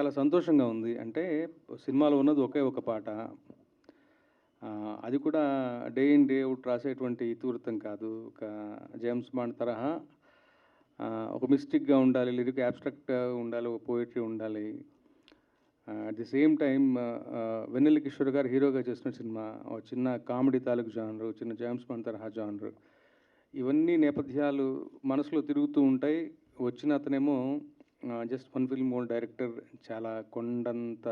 చాలా సంతోషంగా ఉంది. అంటే సినిమాలో ఉన్నది ఒకే ఒక పాట. అది కూడా డే ఇన్, డే ఔట్ రాసేటువంటి ఇతివృత్తం కాదు. ఒక జేమ్స్ బాండ్ తరహా ఒక మిస్టిక్‌గా ఉండాలి, లిరిక్ అబ్స్ట్రాక్ట్‌గా ఉండాలి, ఒక పోయెట్రీ ఉండాలి. అట్ ది సేమ్ టైమ్ వెన్నెల కిషోర్ గారు హీరోగా చేసిన సినిమా. ఒక చిన్న కామెడీ తాలూకు జానరు, చిన్న జేమ్స్ బాండ్ తరహా జానరు. ఇవన్నీ నేపథ్యాలు మనసులో తిరుగుతూ ఉంటాయి. వచ్చిన అతనేమో just one film old director. చాలా కొండంత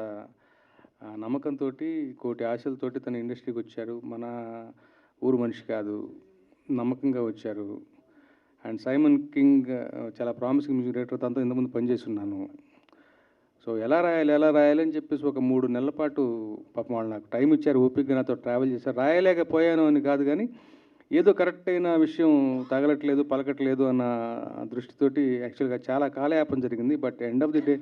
నమ్మకంతోటి, కోటి ఆశలతోటి తన ఇండస్ట్రీకి వచ్చారు. మన ఊరు మనిషి కాదు, నమ్మకంగా వచ్చారు. అండ్ సైమన్ కింగ్ చాలా ప్రామిసింగ్ మ్యూజిక్ డైరెక్టర్. తనతో ఇంతకుముందు పనిచేస్తున్నాను. సో ఎలా రాయాలి అని చెప్పేసి ఒక 3 నెలల పాటు పాపం వాళ్ళు నాకు టైం ఇచ్చారు. ఓపికగా నాతో ట్రావెల్ చేశారు. రాయలేకపోయాను అని కాదు కానీ, ఏదో కరెక్ట్ అయిన విషయం తగలట్లేదు, పలకట్లేదు అన్న దృష్టితోటి యాక్చువల్గా చాలా కాలయాపన జరిగింది. But end of the day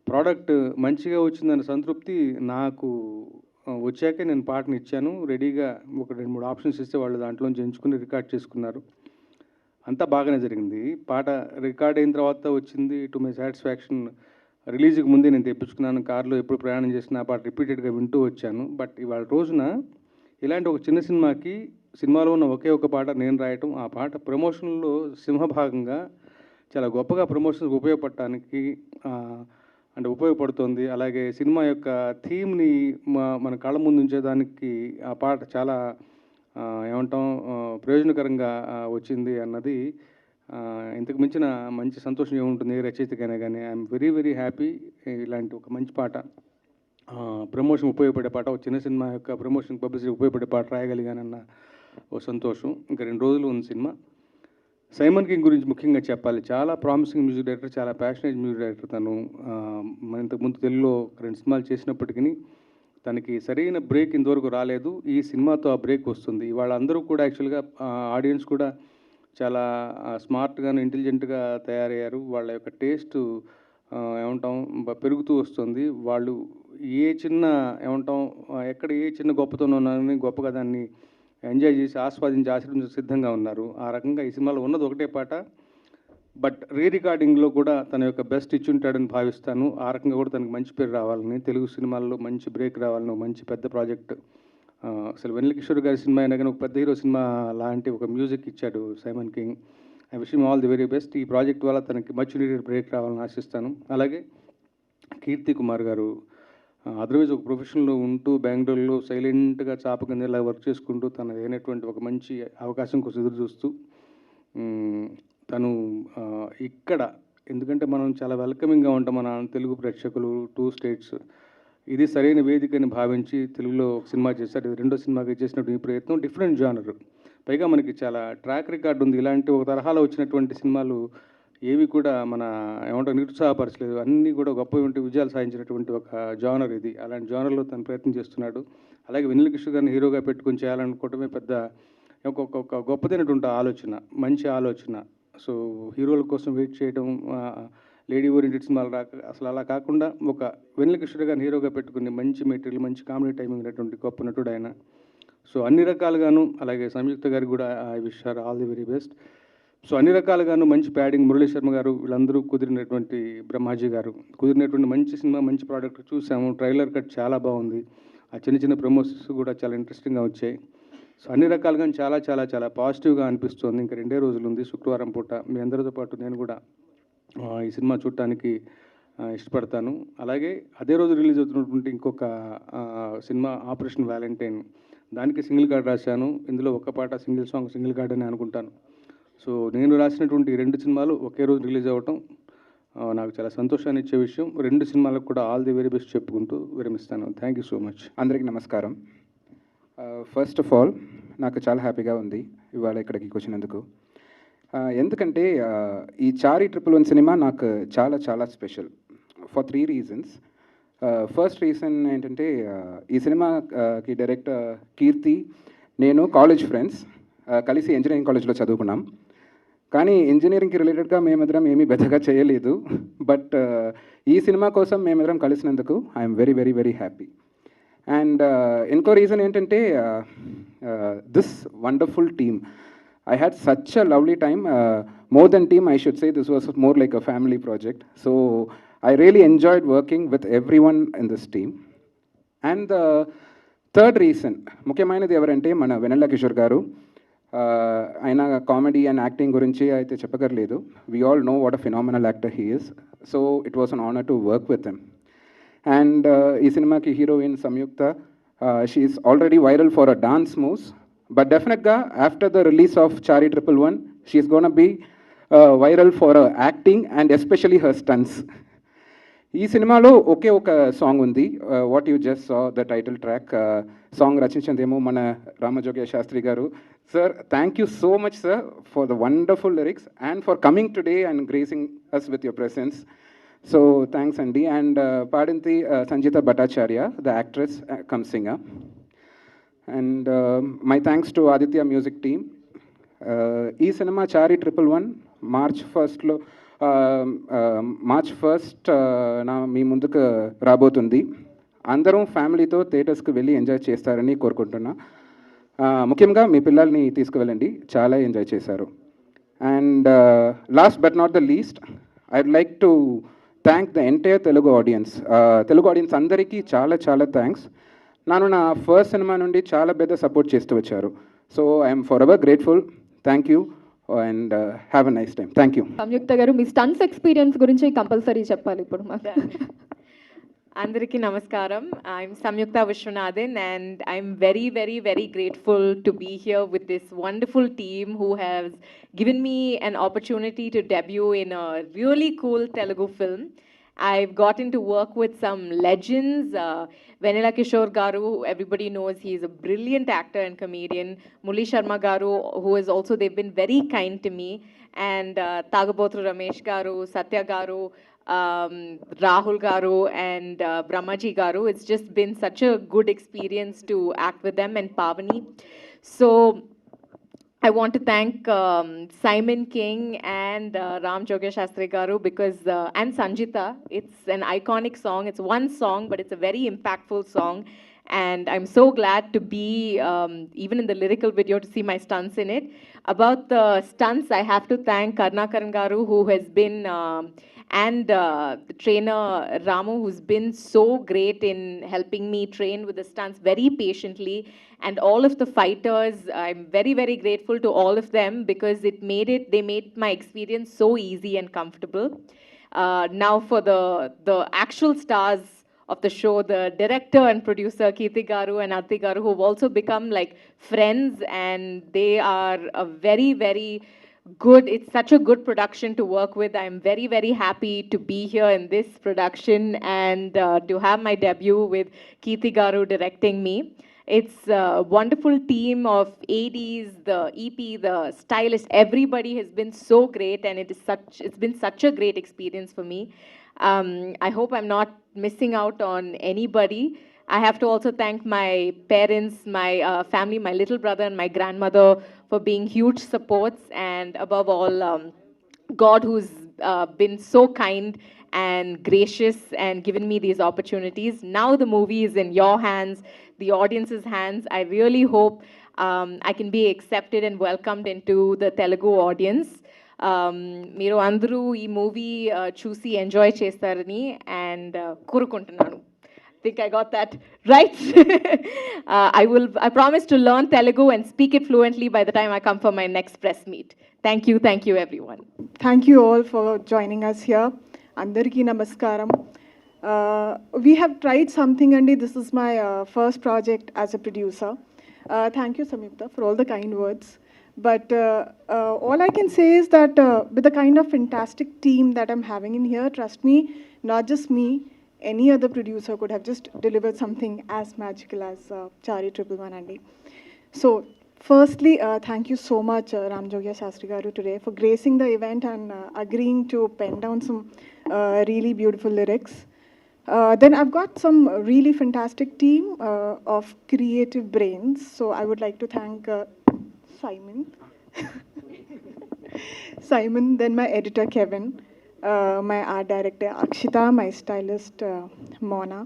product మంచిగా వచ్చిందన్న సంతృప్తి నాకు వచ్చాకే నేను పాటను ఇచ్చాను. రెడీగా ఒక 2-3 ఆప్షన్స్ ఇస్తే వాళ్ళు దాంట్లోంచి ఎంచుకుని రికార్డ్ చేసుకున్నారు. అంతా బాగానే జరిగింది. పాట రికార్డ్ అయిన తర్వాత వచ్చింది టు మై సాటిస్ఫాక్షన్. రిలీజ్కి ముందే నేను తెప్పించుకున్నాను. కార్లో ఎప్పుడు ప్రయాణం చేసినా ఆ పాట రిపీటెడ్గా వింటూ వచ్చాను. బట్ ఇవాళ రోజున ఇలాంటి ఒక చిన్న సినిమాకి సినిమాలో ఉన్న ఒకే ఒక పాట నేను రాయటం, ఆ పాట ప్రమోషన్లో సింహభాగంగా చాలా గొప్పగా ప్రమోషన్స్కి ఉపయోగపడటానికి అంటే ఉపయోగపడుతుంది. అలాగే సినిమా యొక్క థీమ్ని మన కళ్ళ ముందు ఉంచేదానికి ఆ పాట చాలా ఏమంటాం ప్రయోజనకరంగా వచ్చింది అన్నది ఇంతకు మించిన మంచి సంతోషం ఏముంటుంది ఏ రచయితకైనా కానీ. I'm very very happy. ఇలాంటి ఒక మంచి పాట, ప్రమోషన్ ఉపయోగపడే పాట, ఒక చిన్న సినిమా యొక్క ప్రమోషన్ పబ్లిసిటీ ఉపయోగపడే పాట రాయగలిగానన్న ఓ సంతోషం. ఇంకా 2 రోజులు ఉంది సినిమా. సైమన్ కింగ్ గురించి ముఖ్యంగా చెప్పాలి. చాలా ప్రామిసింగ్ మ్యూజిక్ డైరెక్టర్, చాలా ప్యాషనేట్ మ్యూజిక్ డైరెక్టర్ తను. ఇంతకుముందు తెలుగులో 2 సినిమాలు చేసినప్పటికీ తనకి సరైన బ్రేక్ ఇంతవరకు రాలేదు. ఈ సినిమాతో ఆ బ్రేక్ వస్తుంది. వాళ్ళందరూ కూడా యాక్చువల్గా ఆడియన్స్ కూడా చాలా స్మార్ట్గాను, ఇంటెలిజెంట్గా తయారయ్యారు. వాళ్ళ యొక్క టేస్ట్ ఏమంటాం పెరుగుతూ వస్తుంది. వాళ్ళు ఏ చిన్న ఏమంటాం ఎక్కడ ఏ చిన్న గొప్పతనం ఉన్నారని గొప్పగా దాన్ని ఎంజాయ్ చేసి ఆస్వాదించి ఆశీర్వదించ సిద్ధంగా ఉన్నారు. ఆ రకంగా ఈ సినిమాలో ఉన్నది ఒకటే పాట. బట్ రీ రికార్డింగ్లో కూడా తన యొక్క బెస్ట్ ఇచ్చుంటాడని భావిస్తాను. ఆ రకంగా కూడా తనకు మంచి పేరు రావాలని, తెలుగు సినిమాల్లో మంచి బ్రేక్ రావాలని, మంచి పెద్ద ప్రాజెక్ట్. అసలు వెన్నెల కిషోర్ గారి సినిమా అయినా కానీ ఒక పెద్ద హీరో సినిమా లాంటి ఒక మ్యూజిక్ ఇచ్చాడు Simon king. I wish him all the very best. ఈ ప్రాజెక్ట్ వల్ల తనకి మచ్ నీడెడ్ బ్రేక్ రావాలని ఆశిస్తాను. అలాగే కీర్తి కుమార్ గారు అదర్వైజ్ ఒక ప్రొఫెషన్లో ఉంటూ బెంగళూరులో సైలెంట్గా చాప కింద ఇలా వర్క్ చేసుకుంటూ తన అయినటువంటి ఒక మంచి అవకాశం కోసం ఎదురు చూస్తూ తను ఇక్కడ ఎందుకంటే మనం చాలా వెల్కమింగ్గా ఉంటాం మన తెలుగు ప్రేక్షకులు 2 స్టేట్స్. ఇది సరైన వేదికని భావించి తెలుగులో ఒక సినిమా చేశారు. ఇది 2వ సినిమాకి చేసినటువంటి ఈ ప్రయత్నం డిఫరెంట్ జానర్. పైగా మనకి చాలా ట్రాక్ రికార్డు ఉంది. ఇలాంటి ఒక తరహాలో వచ్చినటువంటి సినిమాలు ఏవి కూడా మన ఏమంటారు నిరుత్సాహపరచలేదు. అన్నీ కూడా గొప్ప విజయాలు సాధించినటువంటి ఒక జానర్ ఇది. అలాంటి జానర్లో తను ప్రయత్నం చేస్తున్నాడు. అలాగే వెన్నెల కిషోర్ గారిని హీరోగా పెట్టుకొని చేయాలనుకోవటమే పెద్ద ఒక గొప్పదైనటువంటి ఆలోచన, మంచి ఆలోచన. సో హీరోల కోసం వెయిట్ చేయడం, లేడీ ఓరియంటెడ్ సినిమాలు అసలు అలా కాకుండా ఒక వెన్నెల కిషోర్ గారిని హీరోగా పెట్టుకుని మంచి మెటీరియల్, మంచి కామెడీ టైమింగ్ ఉన్నటువంటి గొప్ప నటుడు ఆయన. సో అన్ని రకాలుగాను, అలాగే సంయుక్త గారికి కూడా I wish her all the very best. So అన్ని రకాలుగాను మంచి ప్యాడింగ్, మురళీ శర్మ గారు వీళ్ళందరూ కుదిరినటువంటి, బ్రహ్మాజీ గారు కుదిరినటువంటి మంచి సినిమా, మంచి ప్రోడక్ట్ చూసాము. ట్రైలర్ కట్ చాలా బాగుంది. ఆ చిన్న ప్రమోషన్స్ కూడా చాలా ఇంట్రెస్టింగ్గా వచ్చాయి. సో అన్ని రకాలుగా చాలా చాలా చాలా పాజిటివ్గా అనిపిస్తుంది. ఇంకా 2 రోజులు ఉంది. శుక్రవారం పూట మీ అందరితో పాటు నేను కూడా ఈ సినిమా చూడటానికి ఇష్టపడతాను. అలాగే అదే రోజు రిలీజ్ అవుతున్నటువంటి ఇంకొక సినిమా ఆపరేషన్ వ్యాలంటైన్, దానికి సింగిల్ కార్డ్ రాశాను. ఇందులో ఒక పాట సింగిల్ సాంగ్, సింగిల్ కార్డ్ అని అనుకుంటాను. సో నేను రాసినటువంటి 2 సినిమాలు ఒకే రోజు రిలీజ్ అవ్వటం నాకు చాలా సంతోషాన్ని ఇచ్చే విషయం. 2 సినిమాలకు కూడా ఆల్ ది వెరీ బెస్ట్ చెప్పుకుంటూ విరమిస్తాను. Thank you so much. అందరికీ నమస్కారం. ఫస్ట్ ఆఫ్ ఆల్ నాకు చాలా హ్యాపీగా ఉంది ఇవాళ ఇక్కడికి వచ్చినందుకు. ఎందుకంటే ఈ చారి 111 సినిమా నాకు చాలా చాలా special for 3 reasons. First reason ఏంటంటే ఈ సినిమాకి డైరెక్టర్ కీర్తి, నేను కాలేజ్ ఫ్రెండ్స్, కలిసి ఇంజనీరింగ్ కాలేజ్లో చదువుకున్నాం. కానీ ఇంజనీరింగ్కి రిలేటెడ్గా మేమిద్దరం ఏమీ పెద్దగా చేయలేదు. బట్ ఈ సినిమా కోసం మేమిద్దరం కలిసినందుకు I'm very very very happy. And ఇంకో రీజన్ ఏంటంటే this wonderful team. I had such a lovely time. More than team, I should say this was more like a family project. So I really enjoyed working with everyone in this team. And the third reason, ముఖ్యమైనది ఎవరంటే మన వెన్నెల కిషోర్ గారు. ఆయన comedy and acting గురించి అయితే చెప్పగలేదు. We all know what a phenomenal actor he is. So it was an honour to work with him. And ఈ సినిమాకి heroine Samyuktha, she is already viral for a dance moves, but డెఫినెట్గా after the release of Chaari 111 she is gonna be viral for acting and especially her stunts. ఈ సినిమాలో ఒకే ఒక song ఉంది, what you just saw the title track. Song రచించిందేమో మన రామజోగ్య శాస్త్రి గారు. Sir, thank you so much sir for the wonderful lyrics and for coming today and gracing us with your presence. So thanks అండి. And పాడింది Sanjitha Bhattacharya, the actress cum singer. And my thanks to Aditya music team. ఈ cinema Chari 111 March first నా మీ ముందుకు రాబోతుంది. అందరం ఫ్యామిలీతో థియేటర్స్కి వెళ్ళి ఎంజాయ్ చేస్తారని కోరుకుంటున్నా. ముఖ్యంగా మీ పిల్లల్ని తీసుకువెళ్ళండి, చాలా ఎంజాయ్ చేశారు. And last but not the least, I'd like to thank the entire Telugu audience అందరికీ చాలా చాలా థ్యాంక్స్. నా ఫస్ట్ సినిమా నుండి చాలా పెద్ద సపోర్ట్ చేస్తూ వచ్చారు. So I'm forever grateful. Thank you and have a nice time. Thank you. Samyuktha garu, మీ స్టన్స్ ఎక్స్పీరియన్స్ గురించి కంపల్సరీ చెప్పాలి ఇప్పుడు మాకు. అందరికీ నమస్కారం. I'm Samyukta Vishwanathan and I'm very, very, very grateful to be here with this wonderful team who has given me an opportunity to debut in a really cool Telugu film. I've gotten to work with some legends. Venela Kishore Garu, everybody knows he's a brilliant actor and comedian. Murali Sharma Garu, who is also, they've been very kind to me. And Tagabotru Ramesh Garu, Satya Garu, Rahul Garu and Brahmaji Garu. It's just been such a good experience to act with them, and Pavani. So I want to thank Simon King and Ram Jogya Shastri Garu because and Sanjita. It's an iconic song. It's one song, but it's a very impactful song. And I'm so glad to be, even in the lyrical video, to see my stunts in it. About the stunts, I have to thank Karnakaran Garu, who has been, and the trainer Ramu, who's been so great in helping me train with the stunts very patiently. And all of the fighters, I'm very, very grateful to all of them because they made my experience so easy and comfortable. Now for the actual stars of the show, the director and producer Kirti Garu and Arti Garu, who have also become like friends, and they are a very, very good, it's such a good production to work with. I'm very, very happy to be here in this production and to have my debut with Kirti Garu directing me. It's a wonderful team of ADs, the EP, the stylist. Everybody has been so great, and it's been such a great experience for me. I hope I'm not missing out on anybody. I have to also thank my parents, my family, my little brother and my grandmother for being huge supports, and above all, God, who's been so kind and gracious and given me these opportunities. Now the movie is in your hands, the audience's hands. I really hope I can be accepted and welcomed into the Telugu audience. మీరు అందరూ ఈ movie చూసి enjoy చేస్తారని and కోరుకుంటున్నాను. I think I got that right. I promise to learn Telugu and speak it fluently by the time I come for my next press meet. Thank you everyone. Thank you all for joining us here. Andariki namaskaram. We have tried something, and this is my first project as a producer. Thank you, Samyukta, for all the kind words. But all I can say is that with the kind of fantastic team that I'm having in here, trust me, not just me, any other producer could have just delivered something as magical as Chari 111 Andy. So firstly, thank you so much, Ram Jogya Shastri Garu, today for gracing the event and agreeing to pen down some really beautiful lyrics. Then I've got some really fantastic team of creative brains. So I would like to thank Simon, then my editor Kevin, my art director Akshita, my stylist Mona,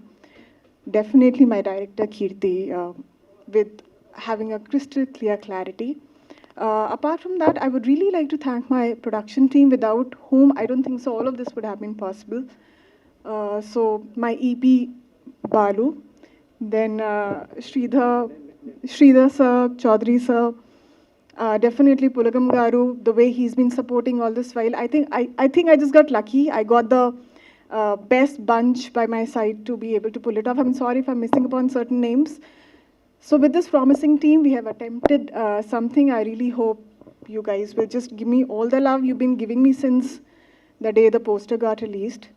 definitely my director Kirti, with having a crystal clear clarity. Apart from that, I would really like to thank my production team, without whom I don't think so all of this would have been possible. So my EP Balu, then Sridhar sir, Chaudhary sir, definitely Pulagam Garu, the way he's been supporting all this while. I think I just got lucky. I got the best bunch by my side to be able to pull it off. I'm sorry if I'm missing upon certain names. So with this promising team, we have attempted something. I really hope you guys will just give me all the love you've been giving me since the day the poster got released.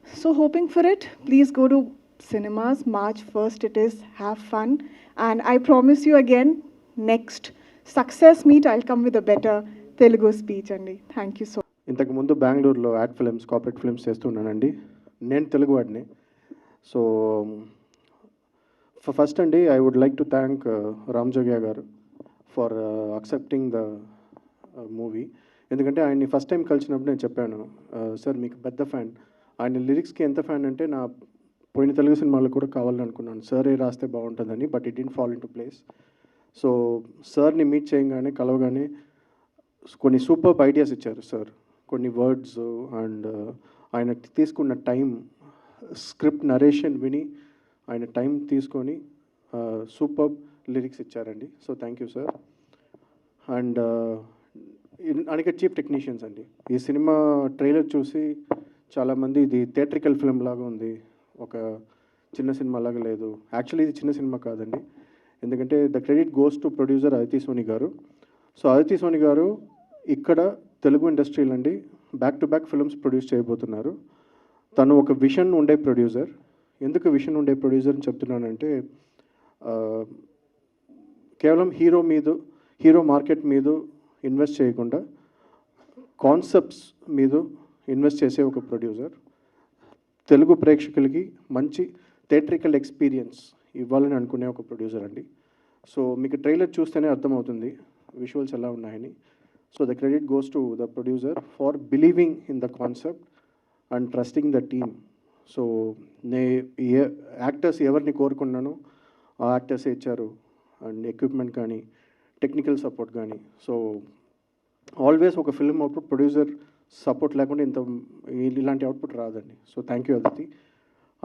So hoping for it. Please go to cinemas. March 1st it is. Have fun. And I promise you again, next success meet, I'll come with a better Telugu speech. Andi. Thank you so much. ఇంతకుముందు బెంగళూరులో ad films corporate films చేస్తున్నానండి. నేను తెలుగు వాడిని. So first అండి I would like to thank Ram Jogya garu for accepting the movie. ఎందుకంటే ఆయన్ని first time కలిసినప్పుడు నేను చెప్పాను, సార్ మీకు పెద్ద ఫ్యాన్, ఆయన లిరిక్స్కి ఎంత ఫ్యాన్ అంటే నా పోయిన తెలుగు సినిమాలు కూడా కావాలని అనుకున్నాను, సరే రాస్తే బాగుంటుందని. But it didn't fall in to place. So సార్ని మీట్ చేయగానే కలవగానే కొన్ని సూపర్ ఐడియాస్ ఇచ్చారు సార్. కొన్ని వర్డ్స్ అండ్ ఆయన తీసుకున్న టైం, స్క్రిప్ట్ నరేషన్ విని ఆయన టైం తీసుకొని సూపర్ లిరిక్స్ ఇచ్చారండి. So thank you sir. And అనేక చీఫ్ టెక్నీషియన్స్ అండి. ఈ సినిమా ట్రైలర్ చూసి చాలామంది ఇది థియేట్రికల్ ఫిల్మ్ లాగా ఉంది, ఒక చిన్న సినిమా లాగా లేదు. యాక్చువల్లీ ఇది చిన్న సినిమా కాదండి. ఎందుకంటే the credit goes to producer Aditi Soni గారు. సో అదితి సోని గారు ఇక్కడ తెలుగు ఇండస్ట్రీలో అండి back to back films produce చేయబోతున్నారు. తను ఒక విషన్ ఉండే ప్రొడ్యూసర్. ఎందుకు విషన్ ఉండే ప్రొడ్యూసర్ అని చెప్తున్నానంటే, కేవలం హీరో మార్కెట్ మీద ఇన్వెస్ట్ చేయకుండా కాన్సెప్ట్స్ మీద ఇన్వెస్ట్ చేసే ఒక ప్రొడ్యూసర్. తెలుగు ప్రేక్షకులకి మంచి థియేట్రికల్ ఎక్స్పీరియన్స్ ఇవ్వాలని అనుకునే ఒక ప్రొడ్యూసర్ అండి. సో మీకు ట్రైలర్ చూస్తేనే అర్థమవుతుంది విజువల్స్ ఎలా ఉన్నాయని. So the credit goes to the producer for believing in the concept and trusting the team. So actors ఎవరిని కోరుకున్నానో ఆ యాక్టర్సే ఇచ్చారు. అండ్ ఎక్విప్మెంట్ కానీ టెక్నికల్ సపోర్ట్ కానీ. సో ఆల్వేస్ ఒక ఫిల్మ్ అవుట్పుట్ ప్రొడ్యూసర్ సపోర్ట్ లేకుండా ఇలాంటి అవుట్పుట్ రాదండి. So thank you Aditi.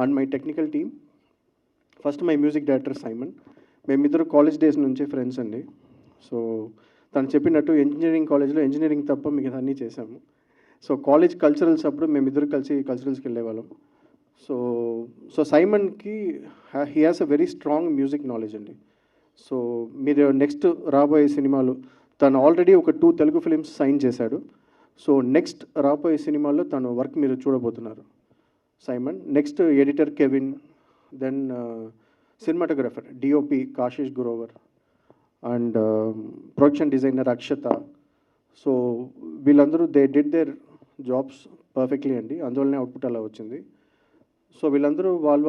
And my technical team, first my music director Simon. మేమిద్దరు కాలేజ్ డేస్ నుంచే ఫ్రెండ్స్ అండి. సో తను చెప్పినట్టు ఇంజనీరింగ్ కాలేజ్లో ఇంజనీరింగ్ తప్ప మిగతా అన్నీ చేశాము. సో కాలేజ్ కల్చరల్స్ అప్పుడు మేమిద్దరు కలిసి కల్చరల్స్కి వెళ్ళేవాళ్ళం. సో సైమన్కి he has a very strong music knowledge అండి. సో మీరు నెక్స్ట్ రాబోయే సినిమాలు, తను ఆల్రెడీ ఒక 2 తెలుగు ఫిలిమ్స్ సైన్ చేశాడు. సో నెక్స్ట్ రాబోయే సినిమాల్లో తను వర్క్ మీరు చూడబోతున్నారు Simon. Next editor Kevin, then cinematographer DOP Kashish Grover and production designer Akshata. So వీళ్ళందరూ they did their jobs perfectly అండి. అందువల్లనే అవుట్పుట్ అలా వచ్చింది. సో వీళ్ళందరూ వాళ్ళ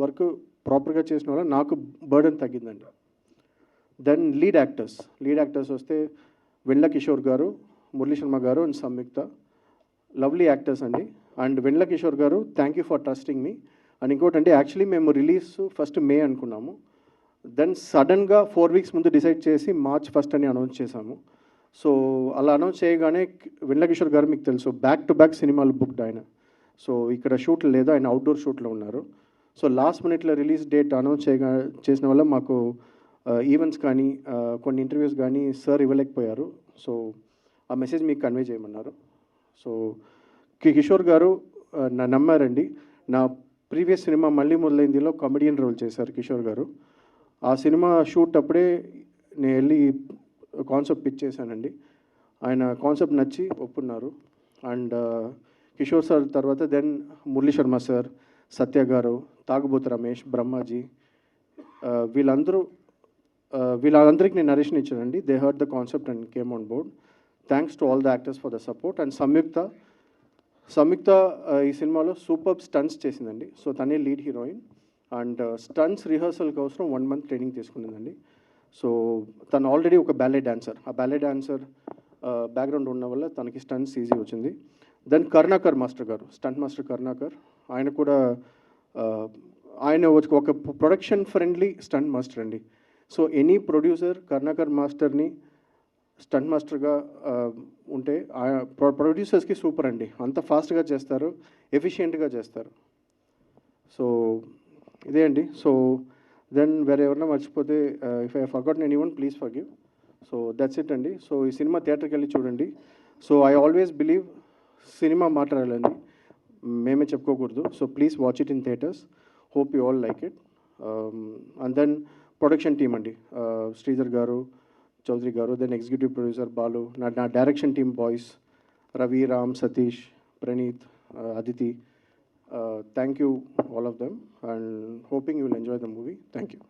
వర్క్ ప్రాపర్గా చేసిన వల్ల నాకు బర్డెన్ తగ్గిందండి. దెన్ లీడ్ యాక్టర్స్ వస్తే వెండ్ల కిషోర్ గారు, మురళీ శర్మ గారు అండ్ సంయుక్త, లవ్లీ యాక్టర్స్ అండి. అండ్ వెండ్ల కిషోర్ గారు, thank you for trusting me. And ఇంకోటి అంటే యాక్చువల్లీ మేము రిలీజ్ ఫస్ట్ మే అనుకున్నాము. దెన్ సడన్గా 4 weeks ముందు డిసైడ్ చేసి March 1st అని అనౌన్స్ చేశాము. సో అలా అనౌన్స్ చేయగానే వెండ్ల కిషోర్ గారు మీకు తెలుసు బ్యాక్ టు బ్యాక్ సినిమాలు బుక్డ్ ఆయన. సో ఇక్కడ షూట్లు లేదు, ఆయన అవుట్డోర్ షూట్లో ఉన్నారు. సో లాస్ట్ మినిట్లో రిలీజ్ డేట్ అనౌన్స్ చేసిన వల్ల మాకు ఈవెంట్స్ కానీ కొన్ని ఇంటర్వ్యూస్ కానీ సార్ ఇవ్వలేకపోయారు. సో ఆ మెసేజ్ మీకు కన్వే చేయమన్నారు. సో కిషోర్ గారు నమ్మారండి. నా ప్రీవియస్ సినిమా మళ్ళీ మొదలైందిలో కామెడియన్ రోల్ చేశారు కిషోర్ గారు. ఆ సినిమా షూట్ అప్పుడే నేను వెళ్ళి కాన్సెప్ట్ పిచ్ చేశానండి. ఆయన కాన్సెప్ట్ నచ్చి ఒప్పున్నారు. అండ్ కిషోర్ సార్ తర్వాత దెన్ మురళీ శర్మ సార్, సత్య గారు, తాగుబోతు రమేష్, బ్రహ్మాజీ, వీళ్ళందరికీ నేను నరేషన్ ఇచ్చానండి. They heard the concept and came on board. Thanks to all the actors for the support. And Samyuktha ఈ సినిమాలో సూపర్ స్టంట్స్ చేసిందండి. సో తనే lead heroine. And stunts rehearsal కోసం 1 month ట్రైనింగ్ తీసుకునిందండి. సో తను ఆల్రెడీ ఒక బ్యాలే డాన్సర్. ఆ ballet dancer background ఉన్న వల్ల తనకి స్టంట్స్ ఈజీ వచ్చింది. దెన్ కరుణాకర్ మాస్టర్ గారు, స్టంట్ మాస్టర్ కరుణాకర్, ఆయన కూడా ఆయన ఒక ప్రొడక్షన్ ఫ్రెండ్లీ స్టంట్ మాస్టర్ అండి. సో ఎనీ ప్రొడ్యూసర్ కరుణాకర్ మాస్టర్ని స్టంట్ మాస్టర్గా ఉంటే ప్రొడ్యూసర్స్కి సూపర్ అండి, అంత ఫాస్ట్గా చేస్తారు, ఎఫిషియెంట్గా చేస్తారు. సో ఇదే అండి. సో దెన్ వేరే ఎవరన్నా మర్చిపోతే if I forgotten anyone please forgive. So that's it అండి. సో ఈ సినిమా థియేటర్కి వెళ్ళి చూడండి. So I always believe cinema మాట్లాడాలండి, మేమే చెప్పుకోకూడదు. So please watch it in theatres. Hope you all like it. And then production team అండి, శ్రీధర్ గారు, చౌదరి గారు, దెన్ ఎగ్జిక్యూటివ్ ప్రొడ్యూసర్ బాలు, నా direction team boys Ravi, Ram, Satish, Praneeth, Aditi. Thank you all of them, and hoping you will enjoy the movie. Thank you.